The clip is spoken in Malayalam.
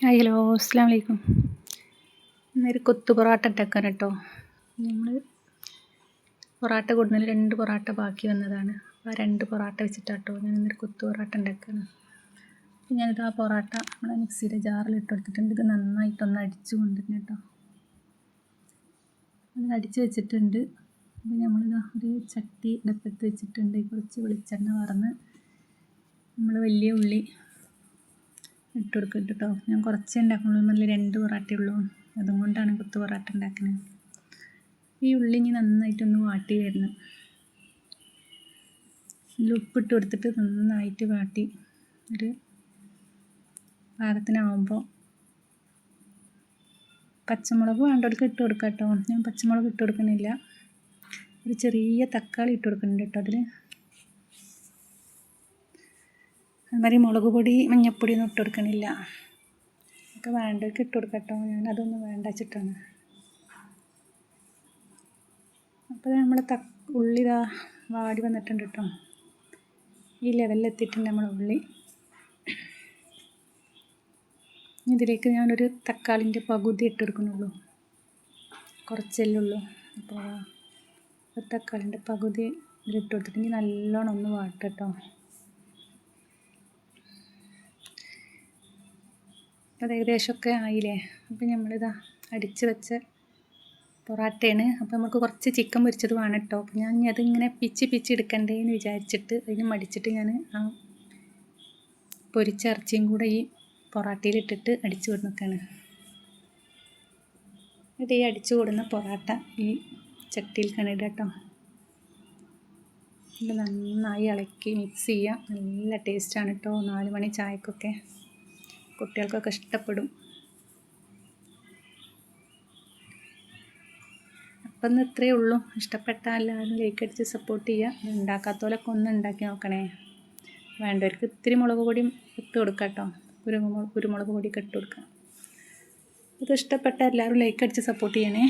ഹലോ അസ്സലാമു അലൈക്കും. ഇന്നൊരു കൊത്തു പൊറോട്ട ഉണ്ടാക്കാൻ കേട്ടോ. നമ്മൾ പൊറോട്ട കൊടുന്നതിൽ 2 പൊറോട്ട ബാക്കി വന്നതാണ്. ആ 2 പൊറോട്ട വെച്ചിട്ടാട്ടോ ഞാൻ ഇന്നൊരു കൊത്തു പൊറോട്ട ഉണ്ടാക്കുകയാണ്. ഞാനിത് ആ പൊറോട്ട നമ്മുടെ മിക്സിയുടെ ജാറിൽ ഇട്ട് കൊടുത്തിട്ടുണ്ട്. ഇത് നന്നായിട്ടൊന്ന് അടിച്ചു കൊണ്ടിരുന്നു കേട്ടോ. അത് അടിച്ച് വെച്ചിട്ടുണ്ട്. അപ്പോൾ നമ്മളിതാ ഒരു ചട്ടി അടുപ്പത്ത് വെച്ചിട്ടുണ്ട്. കുറച്ച് വെളിച്ചെണ്ണ വറന്ന് നമ്മൾ വലിയ ഉള്ളി ഇട്ട് കൊടുക്കട്ടെ കേട്ടോ. ഞാൻ കുറച്ചേ ഉണ്ടാക്കുള്ളൂ, നല്ല 2 പൊറോട്ടയേ ഉള്ളൂ. അതുകൊണ്ടാണ് കൊത്തു പൊറോട്ട ഉണ്ടാക്കുന്നത്. ഈ ഉള്ളി ഇനി നന്നായിട്ടൊന്ന് വാട്ടി വരണം. ഇതിൽ ഉപ്പിട്ട് കൊടുത്തിട്ട് നന്നായിട്ട് വാട്ടി ഒരു പാകത്തിനാവുമ്പോൾ പച്ചമുളക് വേണ്ടവർക്ക് ഇട്ട് കൊടുക്കാം കേട്ടോ. ഞാൻ പച്ചമുളക് ഇട്ട് കൊടുക്കുന്നില്ല. ഒരു ചെറിയ തക്കാളി ഇട്ട് കൊടുക്കുന്നുണ്ട് കേട്ടോ അതിൽ. അതുമാതിരി മുളക് പൊടി മഞ്ഞൾപ്പൊടി ഒന്നും ഇട്ട് കൊടുക്കണില്ല. ഒക്കെ വേണ്ടവർക്ക് ഇട്ട് കൊടുക്കാം കേട്ടോ. ഞാനതൊന്നും വേണ്ട വെച്ചിട്ടാണ്. അപ്പോൾ നമ്മൾ ഉള്ളി ഇതാ വാടി വന്നിട്ടുണ്ട് കേട്ടോ. ഈ ലെവലിലെത്തിയിട്ടുണ്ട് നമ്മൾ ഉള്ളി. ഇതിലേക്ക് ഞാനൊരു തക്കാളിൻ്റെ പകുതി ഇട്ട് കൊടുക്കുന്നുള്ളൂ, കുറച്ചല്ലേ ഉള്ളൂ. അപ്പോൾ ഒരു തക്കാളിൻ്റെ പകുതി ഇതിലിട്ട് കൊടുത്തിട്ട് നല്ലോണം ഒന്ന് വാട്ടും കേട്ടോ. അപ്പോൾ ഏകദേശമൊക്കെ ആയില്ലേ. അപ്പോൾ നമ്മളിതാ അടിച്ച് വെച്ച പൊറാട്ടയാണ്. അപ്പോൾ നമുക്ക് കുറച്ച് ചിക്കൻ പൊരിച്ചത് വേണം കേട്ടോ. അപ്പോൾ ഞാൻ അതിങ്ങനെ പിച്ചി എടുക്കണ്ടേന്ന് വിചാരിച്ചിട്ട് അതിന് മടിച്ചിട്ട് ഞാൻ ആ പൊരിച്ച ഇറച്ചിയും കൂടെ ഈ പൊറാട്ടയിലിട്ടിട്ട് അടിച്ചു കൊടുക്കുകയാണ്. ഇത് ഈ അടിച്ചു കൊടുന്ന പൊറാട്ട ഈ ചട്ടിയിൽ കണിടുക കേട്ടോ. ഇത് നന്നായി ഇളക്കി മിക്സ് ചെയ്യുക. നല്ല ടേസ്റ്റാണ് കേട്ടോ. 4 മണി ചായക്കൊക്കെ കുട്ടികൾക്കൊക്കെ ഇഷ്ടപ്പെടും. അപ്പം ഇന്ന് ഇത്രയേ ഉള്ളൂ. ഇഷ്ടപ്പെട്ടാൽ എല്ലാവരും ലൈക്ക് അടിച്ച് സപ്പോർട്ട് ചെയ്യുക. ഉണ്ടാക്കാത്തവരൊക്കെ ഒന്ന് ഉണ്ടാക്കി നോക്കണേ. വേണ്ടവർക്ക് ഇത്തിരി മുളക് പൊടിയും ഇട്ട് കൊടുക്കാം കേട്ടോ. കുരുമുളക് പൊടിയൊക്കെ ഇട്ട് കൊടുക്കാം. ഇത് ഇഷ്ടപ്പെട്ട എല്ലാവരും ലൈക്ക് അടിച്ച് സപ്പോർട്ട് ചെയ്യണേ.